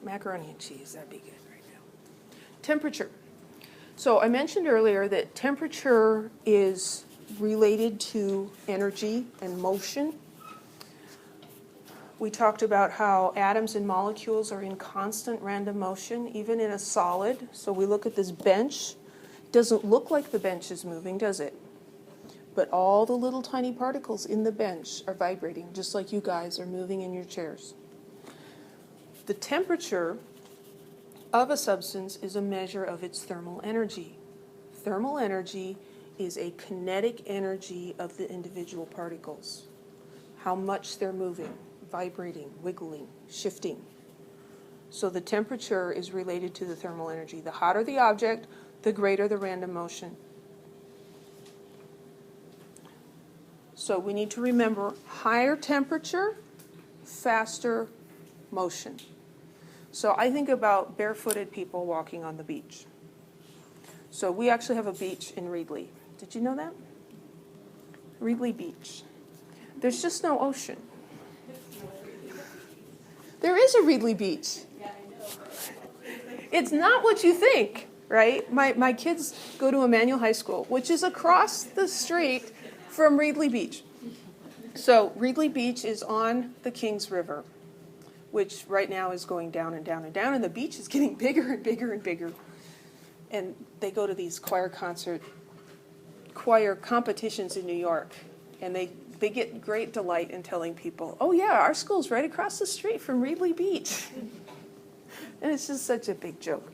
macaroni and cheese, that'd be good right now. Temperature. So I mentioned earlier that temperature is related to energy and motion. We talked about how atoms and molecules are in constant random motion, even in a solid. So we look at this bench. It doesn't look like the bench is moving, does it? But all the little tiny particles in the bench are vibrating, just like you guys are moving in your chairs. The temperature of a substance is a measure of its thermal energy. Thermal energy is a kinetic energy of the individual particles, how much they're moving, vibrating, wiggling, shifting. So the temperature is related to the thermal energy. The hotter the object, the greater the random motion. So we need to remember higher temperature, faster motion. So I think about barefooted people walking on the beach. So we actually have a beach in Reedley. Did you know that? Reedley Beach. There's just no ocean. There is a Reedley Beach. It's not what you think, right? My kids go to Emmanuel High School, which is across the street from Reedley Beach. So Reedley Beach is on the Kings River, which right now is going down and down and down, and the beach is getting bigger and bigger and bigger. And they go to these choir competitions in New York, and they get great delight in telling people, oh yeah, our school's right across the street from Reedley Beach. And it's just such a big joke.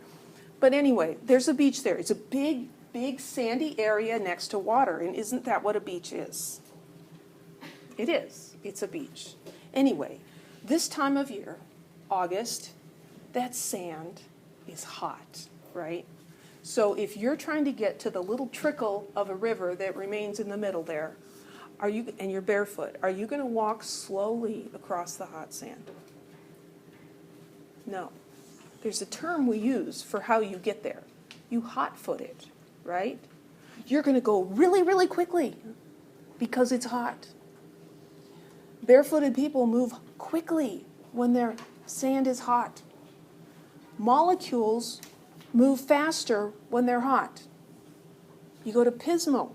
But anyway, there's a beach there. It's a big, big sandy area next to water, and isn't that what a beach is? It is. It's a beach. Anyway, this time of year, August, that sand is hot, right? So if you're trying to get to the little trickle of a river that remains in the middle there, and you're barefoot, are you going to walk slowly across the hot sand? No. There's a term we use for how you get there. You hot-foot it, right? You're going to go really, really quickly because it's hot. Barefooted people move quickly when their sand is hot. Molecules move faster when they're hot. You go to Pismo.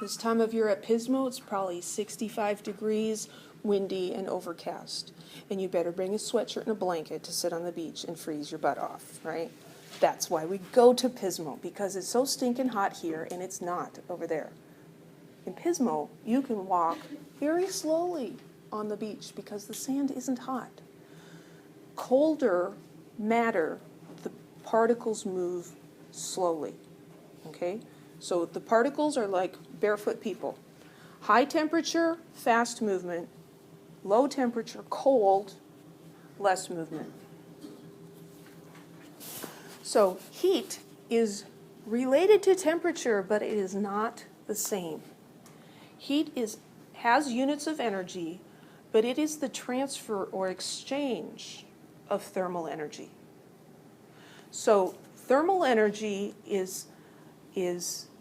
This time of year at Pismo, it's probably 65 degrees, windy, and overcast. And you better bring a sweatshirt and a blanket to sit on the beach and freeze your butt off, right? That's why we go to Pismo, because it's so stinking hot here, and it's not over there. In Pismo, you can walk very slowly on the beach because the sand isn't hot. Colder matter, the particles move slowly, okay? So the particles are like barefoot people. High temperature, fast movement. Low temperature, cold, less movement. So heat is related to temperature, but it is not the same. Heat has units of energy, but it is the transfer or exchange of thermal energy. So thermal energy is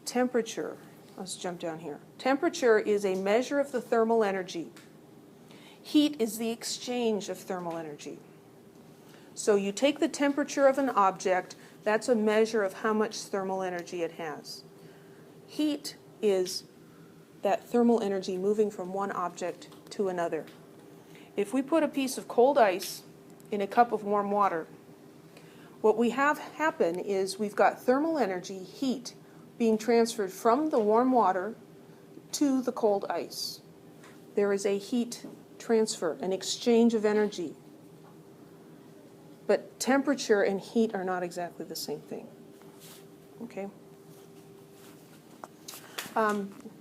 temperature. Let's jump down here. Temperature is a measure of the thermal energy. Heat is the exchange of thermal energy. So you take the temperature of an object, that's a measure of how much thermal energy it has. Heat is that thermal energy moving from one object to another. If we put a piece of cold ice in a cup of warm water, what we have happen is we've got thermal energy, heat, being transferred from the warm water to the cold ice. There is a heat transfer, an exchange of energy. But temperature and heat are not exactly the same thing. Okay?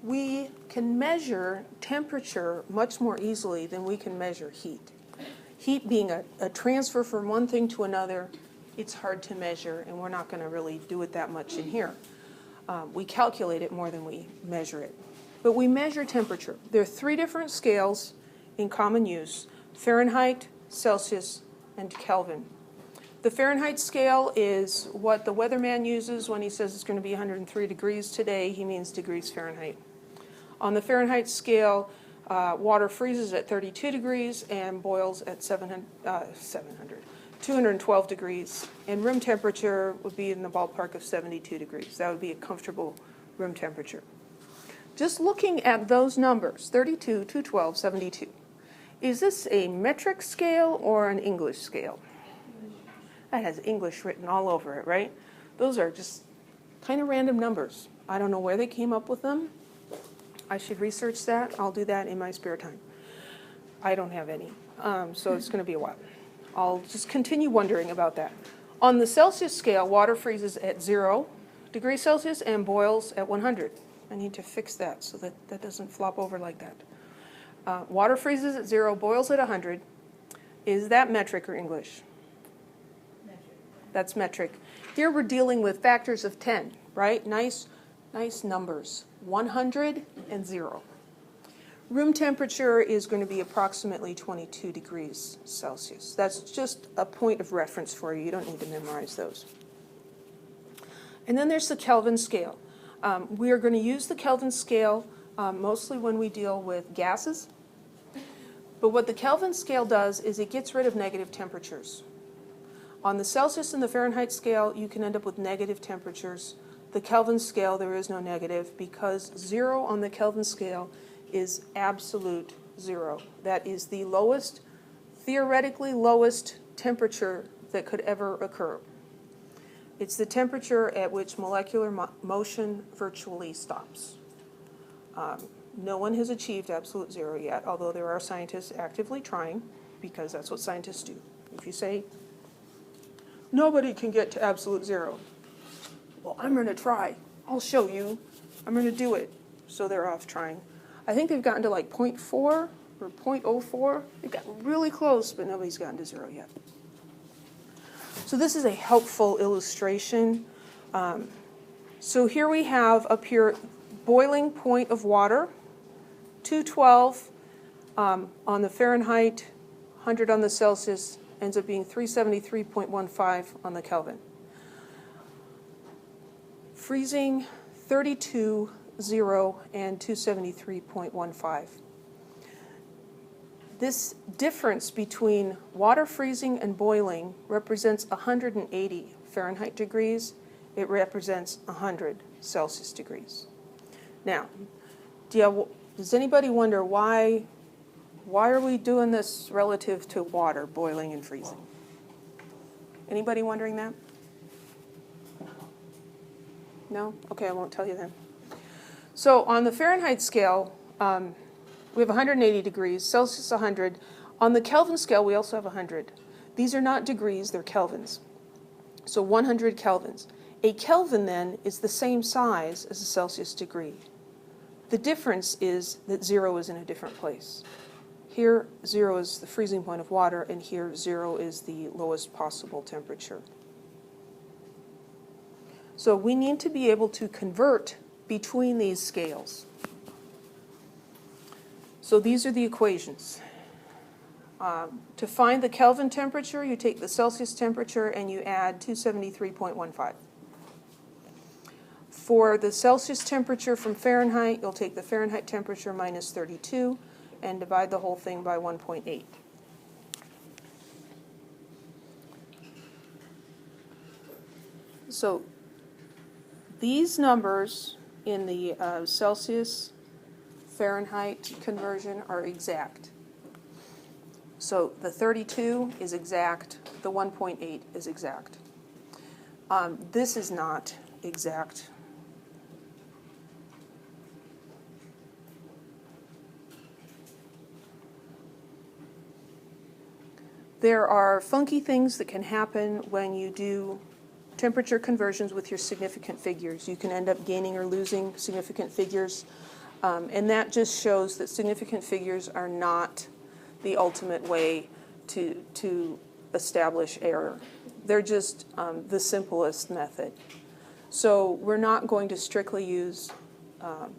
We can measure temperature much more easily than we can measure heat. Heat being a transfer from one thing to another, it's hard to measure, and we're not going to really do it that much in here. We calculate it more than we measure it. But we measure temperature. There are 3 different scales in common use: Fahrenheit, Celsius, and Kelvin. The Fahrenheit scale is what the weatherman uses when he says it's going to be 103 degrees today. He means degrees Fahrenheit. On the Fahrenheit scale, water freezes at 32 degrees and boils at 700. 212 degrees, and room temperature would be in the ballpark of 72 degrees. That would be a comfortable room temperature. Just looking at those numbers, 32, 212, 72, is this a metric scale or an English scale? That has English written all over it, right? Those are just kind of random numbers. I don't know where they came up with them. I should research that. I'll do that in my spare time. I don't have any, so it's going to be a while. I'll just continue wondering about that. On the Celsius scale, water freezes at 0 degrees Celsius and boils at 100. I need to fix that so that that doesn't flop over like that. Water freezes at 0, boils at 100. Is that metric or English? Metric. That's metric. Here we're dealing with factors of 10, right? Nice numbers. 100 and 0. Room temperature is going to be approximately 22 degrees Celsius. That's just a point of reference for you. You don't need to memorize those. And then there's the Kelvin scale. We are going to use the Kelvin scale mostly when we deal with gases. But what the Kelvin scale does is it gets rid of negative temperatures. On the Celsius and the Fahrenheit scale, you can end up with negative temperatures. The Kelvin scale, there is no negative because 0 on the Kelvin scale is absolute 0. That is the lowest, theoretically lowest temperature that could ever occur. It's the temperature at which molecular motion virtually stops. No one has achieved absolute 0 yet, although there are scientists actively trying, because that's what scientists do. If you say, nobody can get to absolute 0, well, I'm going to try. I'll show you. I'm going to do it. So they're off trying. I think they've gotten to like 0.4 or 0.04. They've gotten really close, but nobody's gotten to 0 yet. So this is a helpful illustration. So here we have up here boiling point of water, 212 on the Fahrenheit, 100 on the Celsius, ends up being 373.15 on the Kelvin. Freezing, 32, 0, and 273.15. This difference between water freezing and boiling represents 180 Fahrenheit degrees. It represents 100 Celsius degrees. Now, does anybody wonder why are we doing this relative to water, boiling and freezing? Anybody wondering that? No? Okay, I won't tell you then. So on the Fahrenheit scale, we have 180 degrees, Celsius 100. On the Kelvin scale, we also have 100. These are not degrees, they're kelvins. So 100 kelvins. A Kelvin, then, is the same size as a Celsius degree. The difference is that 0 is in a different place. Here, 0 is the freezing point of water, and here, 0 is the lowest possible temperature. So we need to be able to convert between these scales. So these are the equations. To find the Kelvin temperature, you take the Celsius temperature and you add 273.15. For the Celsius temperature from Fahrenheit, you'll take the Fahrenheit temperature minus 32 and divide the whole thing by 1.8. So these numbers in the Celsius Fahrenheit conversion are exact. So the 32 is exact, the 1.8 is exact. This is not exact. There are funky things that can happen when you do temperature conversions with your significant figures. You can end up gaining or losing significant figures, and that just shows that significant figures are not the ultimate way to establish error. They're just the simplest method. So we're not going to strictly use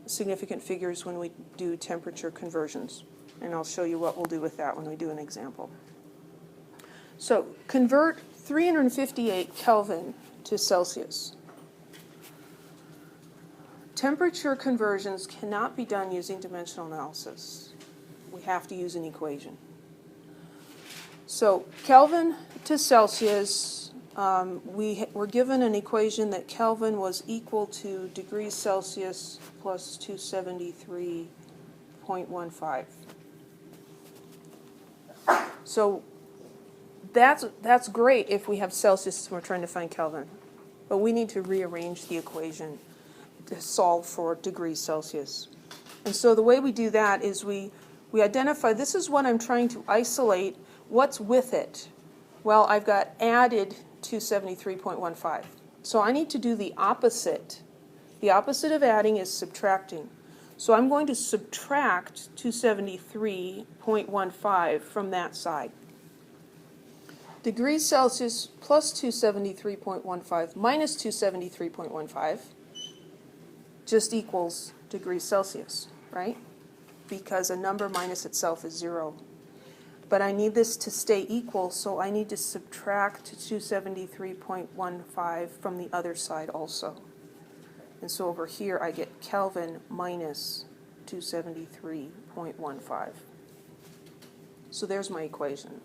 significant figures when we do temperature conversions, and I'll show you what we'll do with that when we do an example. So convert 358 Kelvin to Celsius. Temperature conversions cannot be done using dimensional analysis. We have to use an equation. So Kelvin to Celsius, we're given an equation that Kelvin was equal to degrees Celsius plus 273.15. So that's great if we have Celsius and we're trying to find Kelvin. But we need to rearrange the equation to solve for degrees Celsius. And so the way we do that is we identify, this is what I'm trying to isolate. What's with it? Well, I've got added 273.15. So I need to do the opposite. The opposite of adding is subtracting. So I'm going to subtract 273.15 from that side. Degrees Celsius plus 273.15 minus 273.15 just equals degrees Celsius, right? Because a number minus itself is 0. But I need this to stay equal, so I need to subtract 273.15 from the other side also. And so over here I get Kelvin minus 273.15. So there's my equation.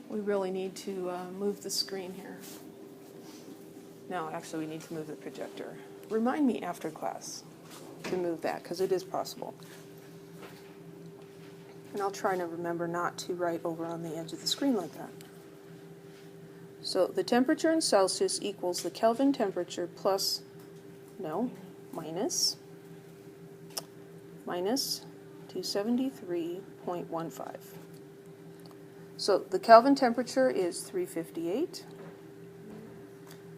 We really need to move the screen here. No, actually we need to move the projector. Remind me after class to move that, because it is possible. And I'll try to remember not to write over on the edge of the screen like that. So the temperature in Celsius equals the Kelvin temperature plus, minus 273.15. So the Kelvin temperature is 358.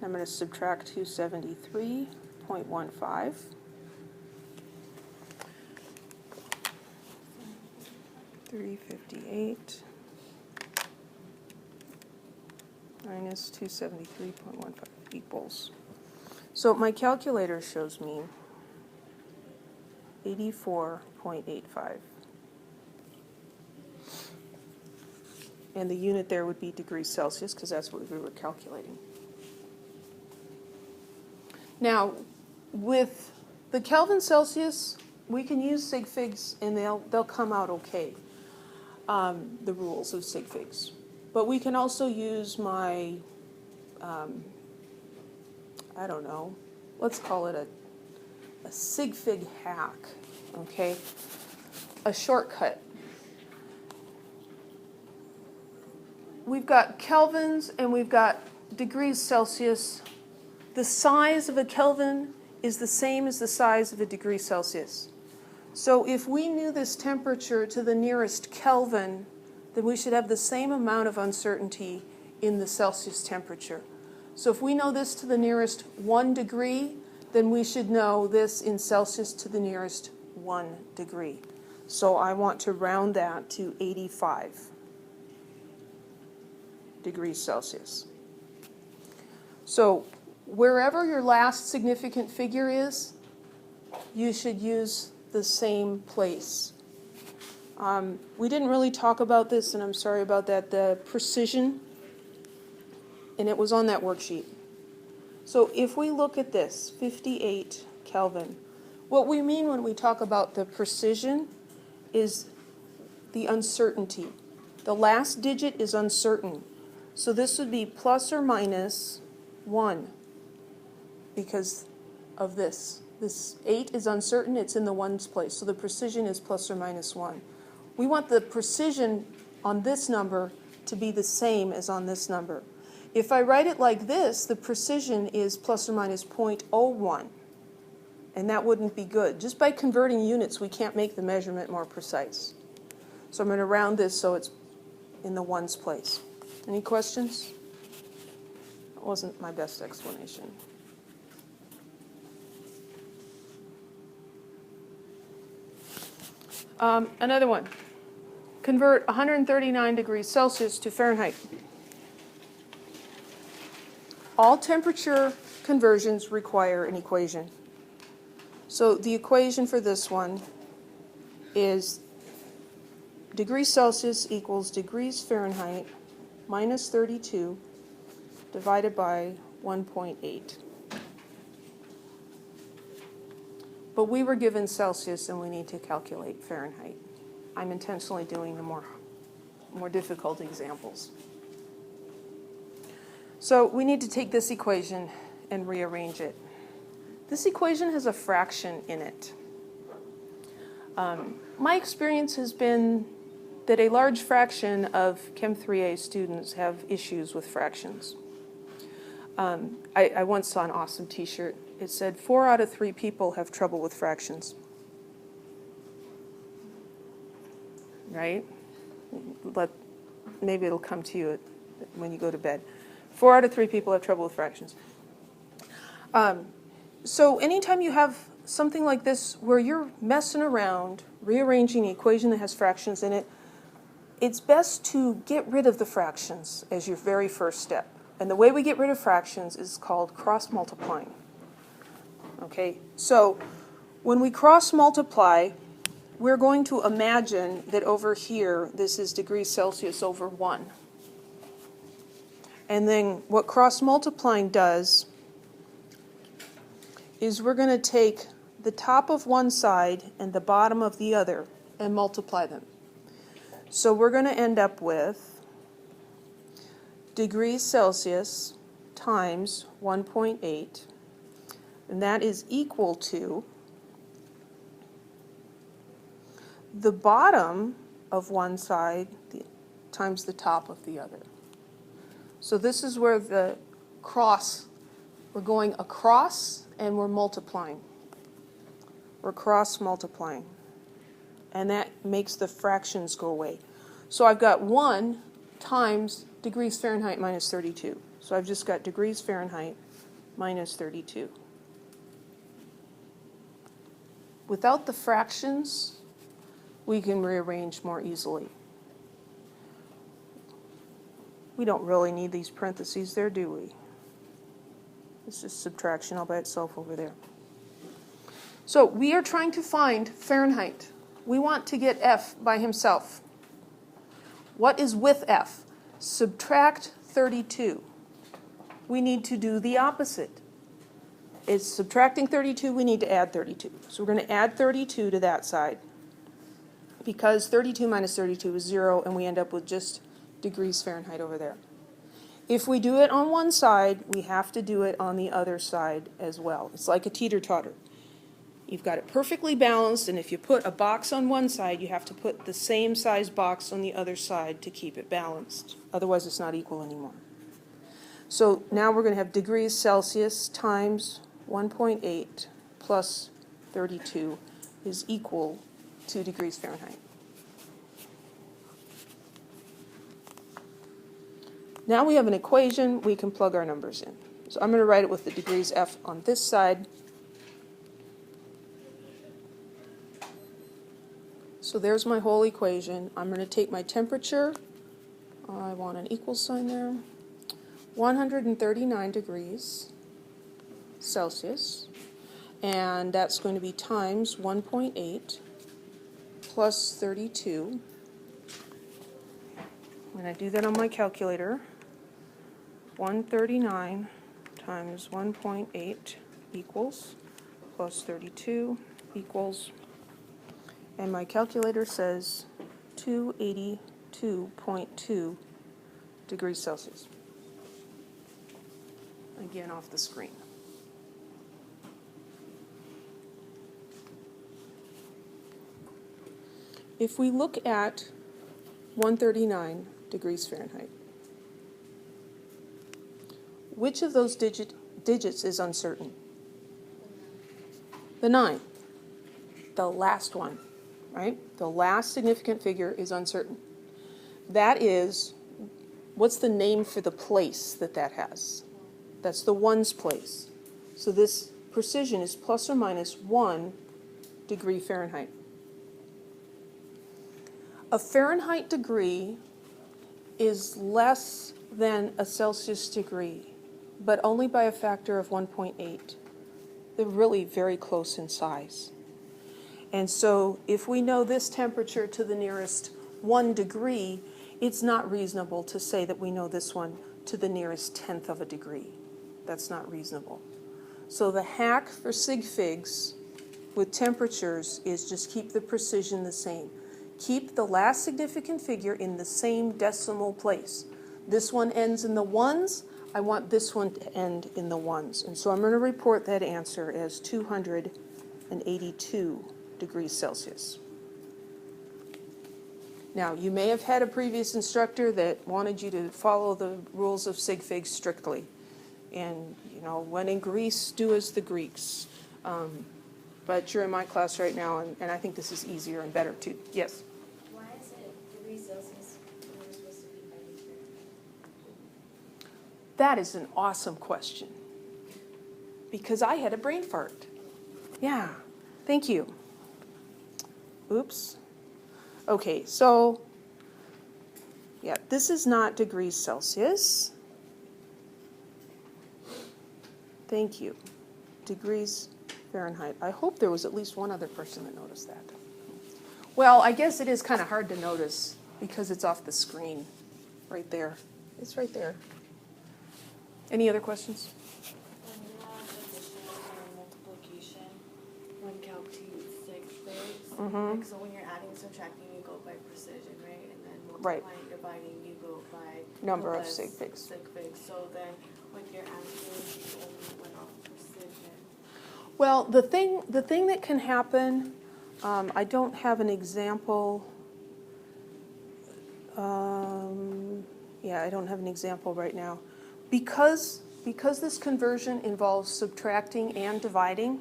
I'm going to subtract 273.15. $358 minus 273.15 equals. So my calculator shows me 84.85. And the unit there would be degrees Celsius, because that's what we were calculating. Now, with the Kelvin Celsius, we can use sig figs, and they'll come out okay, the rules of sig figs. But we can also use my, let's call it a sig fig hack, okay? A shortcut. We've got kelvins and we've got degrees Celsius. The size of a Kelvin is the same as the size of a degree Celsius. So if we knew this temperature to the nearest Kelvin, then we should have the same amount of uncertainty in the Celsius temperature. So if we know this to the nearest 1 degree, then we should know this in Celsius to the nearest 1 degree. So I want to round that to 85 degrees Celsius. So wherever your last significant figure is, you should use the same place. We didn't really talk about this, and I'm sorry about that, the precision, and it was on that worksheet. So if we look at this, 58 Kelvin, what we mean when we talk about the precision is the uncertainty. The last digit is uncertain. So this would be plus or minus 1 because of this. This 8 is uncertain, it's in the ones place, so the precision is plus or minus 1. We want the precision on this number to be the same as on this number. If I write it like this, the precision is plus or minus 0.01, and that wouldn't be good. Just by converting units, we can't make the measurement more precise. So I'm going to round this so it's in the ones place. Any questions? That wasn't my best explanation. Another one. Convert 139 degrees Celsius to Fahrenheit. All temperature conversions require an equation. So the equation for this one is degrees Celsius equals degrees Fahrenheit minus 32 divided by 1.8. But we were given Celsius and we need to calculate Fahrenheit. I'm intentionally doing the more difficult examples. So we need to take this equation and rearrange it. This equation has a fraction in it. My experience has been that a large fraction of Chem 3A students have issues with fractions. I once saw an awesome t-shirt. It said 4 out of 3 people have trouble with fractions. Right? Maybe it'll come to you when you go to bed. 4 out of 3 people have trouble with fractions. So anytime you have something like this where you're messing around, rearranging an equation that has fractions in it, it's best to get rid of the fractions as your very first step. And the way we get rid of fractions is called cross-multiplying. Okay, so when we cross-multiply, we're going to imagine that over here, this is degrees Celsius over 1. And then what cross-multiplying does is we're going to take the top of one side and the bottom of the other and multiply them. So we're going to end up with degrees Celsius times 1.8, and that is equal to the bottom of one side times the top of the other. So this is where the we're going across and we're multiplying. We're cross-multiplying. And that makes the fractions go away. So I've got 1 times degrees Fahrenheit minus 32. So I've just got degrees Fahrenheit minus 32. Without the fractions, we can rearrange more easily. We don't really need these parentheses there, do we? It's just subtraction all by itself over there. So we are trying to find Fahrenheit. We want to get F by himself. What is with F? Subtract 32. We need to do the opposite. It's subtracting 32, we need to add 32. So we're going to add 32 to that side, because 32 minus 32 is 0, and we end up with just degrees Fahrenheit over there. If we do it on one side, we have to do it on the other side as well. It's like a teeter-totter. You've got it perfectly balanced, and if you put a box on one side, you have to put the same size box on the other side to keep it balanced. Otherwise, it's not equal anymore. So now we're going to have degrees Celsius times 1.8 plus 32 is equal to degrees Fahrenheit. Now we have an equation, we can plug our numbers in. So I'm going to write it with the degrees F on this side. So there's my whole equation. I'm going to take my temperature. I want an equal sign there. 139 degrees Celsius. And that's going to be times 1.8 plus 32. When I do that on my calculator, 139 times 1.8 equals plus 32 equals, and my calculator says 282.2 degrees Celsius. Again, off the screen. If we look at 139 degrees Fahrenheit, which of those digits is uncertain? The 9. The last one, right? The last significant figure is uncertain. That is, what's the name for the place that has? That's the ones place. So this precision is plus or minus 1 degree Fahrenheit. A Fahrenheit degree is less than a Celsius degree, but only by a factor of 1.8. They're really very close in size. And so if we know this temperature to the nearest 1 degree, it's not reasonable to say that we know this one to the nearest tenth of a degree. That's not reasonable. So the hack for sig figs with temperatures is just keep the precision the same. Keep the last significant figure in the same decimal place. This one ends in the ones. I want this one to end in the ones. And so I'm going to report that answer as 282 degrees Celsius. Now, you may have had a previous instructor that wanted you to follow the rules of sig figs strictly. And, you know, when in Greece, do as the Greeks. But you're in my class right now, and I think this is easier and better too. Yes? Why is it degrees Celsius when we're supposed to be by Fahrenheit? That is an awesome question. Because I had a brain fart. Yeah, thank you. Oops. Okay, so, yeah, this is not degrees Celsius. Thank you. Degrees Fahrenheit. I hope there was at least one other person that noticed that. Well, I guess it is kind of hard to notice because it's off the screen right there. It's right there. Any other questions? When you have addition or multiplication, when calc to use sig figs, like, so when you're adding and subtracting, you go by precision, right? And then multiplying, dividing, you go by Number of less sig figs. So then with your answers, you only went off precision. Well, the thing that can happen, I don't have an example. Yeah, I don't have an example right now. Because this conversion involves subtracting and dividing,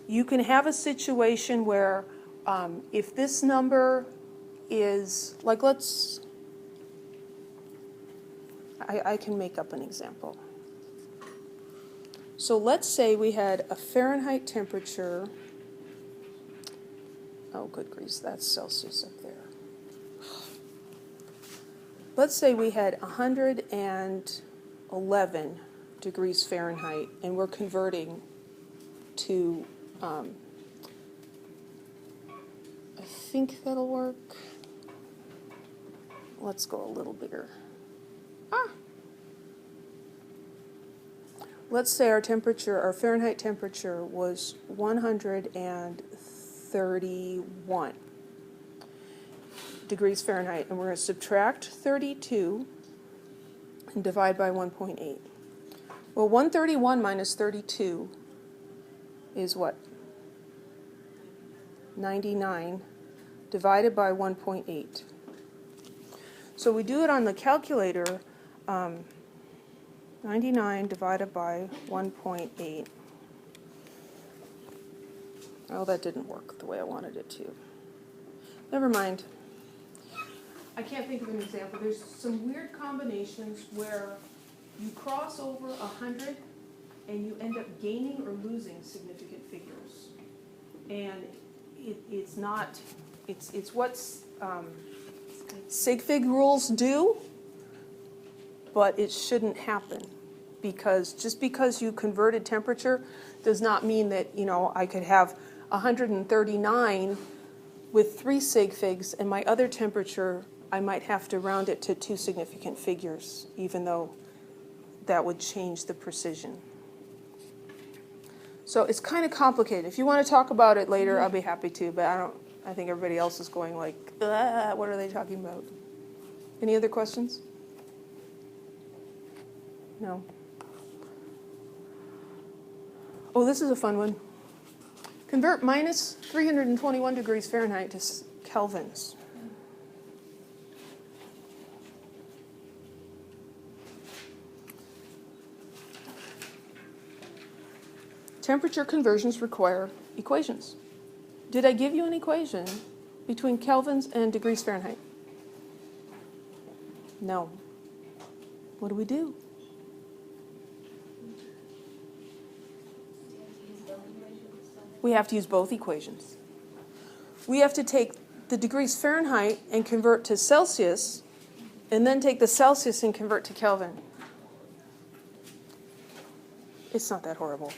you can have a situation where if this number is, like I can make up an example. So let's say we had a Fahrenheit temperature, oh good grief, that's Celsius up there. Let's say we had 111 degrees Fahrenheit, and we're converting to, I think that'll work. Let's go a little bigger. Let's say our Fahrenheit temperature was 131 degrees Fahrenheit, and we're going to subtract 32 and divide by 1.8. Well, 131 minus 32 is what? 99 divided by 1.8. So we do it on the calculator. 99 divided by 1.8. Oh, that didn't work the way I wanted it to. Never mind. I can't think of an example. There's some weird combinations where you cross over 100 and you end up gaining or losing significant figures. And it's not, it's what sig fig rules do, but it shouldn't happen, because just because you converted temperature does not mean that, you know, I could have 139 with 3 sig figs, and my other temperature, I might have to round it to 2 significant figures, even though that would change the precision. So it's kind of complicated. If you want to talk about it later, I'll be happy to, but I think everybody else is going like, what are they talking about? Any other questions? No. Oh, this is a fun one. Convert minus 321 degrees Fahrenheit to kelvins. Temperature conversions require equations. Did I give you an equation between kelvins and degrees Fahrenheit? No. What do we do? We have to use both equations. We have to take the degrees Fahrenheit and convert to Celsius, and then take the Celsius and convert to Kelvin. It's not that horrible.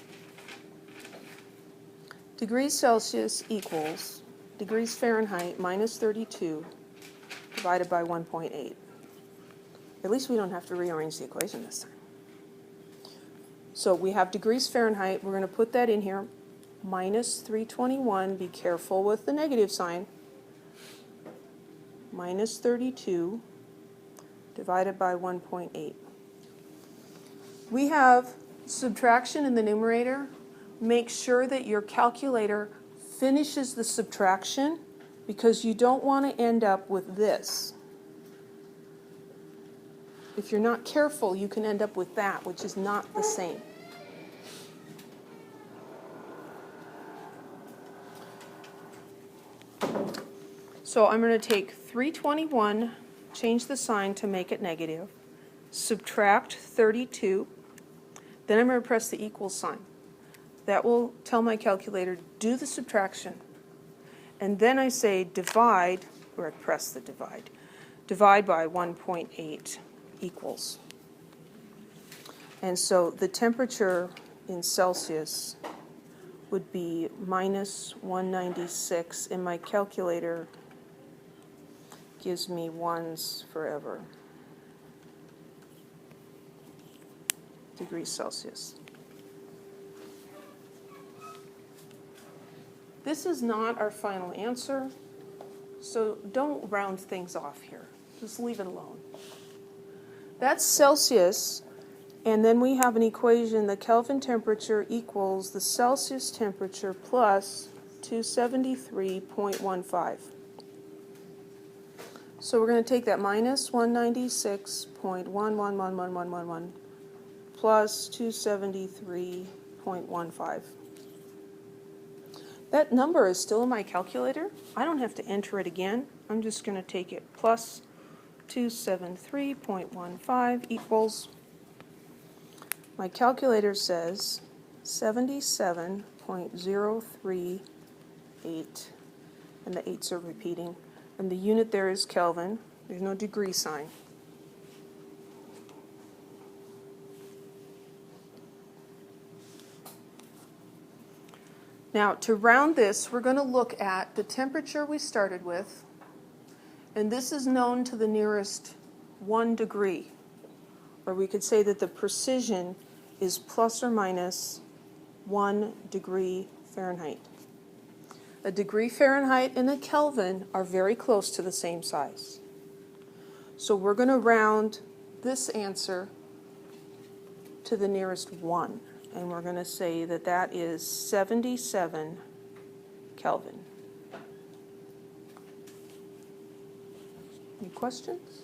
Degrees Celsius equals degrees Fahrenheit minus 32 divided by 1.8. At least we don't have to rearrange the equation this time. So we have degrees Fahrenheit. We're going to put that in here. Minus 321. Be careful with the negative sign. Minus 32 divided by 1.8. We have subtraction in the numerator. Make sure that your calculator finishes the subtraction because you don't want to end up with this. If you're not careful, you can end up with that, which is not the same. So I'm going to take 321, change the sign to make it negative, subtract 32, then I'm going to press the equal sign. That will tell my calculator, do the subtraction. And then I say divide, or I press the divide. Divide by 1.8 equals. And so the temperature in Celsius would be minus 196, and my calculator gives me ones forever. Degrees Celsius. This is not our final answer, so don't round things off here. Just leave it alone. That's Celsius, and then we have an equation, the Kelvin temperature equals the Celsius temperature plus 273.15. So we're going to take that minus 196.111111 plus 273.15. That number is still in my calculator. I don't have to enter it again. I'm just going to take it plus 273.15 equals, my calculator says 77.038, and the 8s are repeating. And the unit there is Kelvin. There's no degree sign. Now, to round this, we're going to look at the temperature we started with, and this is known to the nearest 1 degree, or we could say that the precision is plus or minus 1 degree Fahrenheit. A degree Fahrenheit and a Kelvin are very close to the same size. So we're going to round this answer to the nearest 1. And we're going to say that that is 77 Kelvin. Any questions?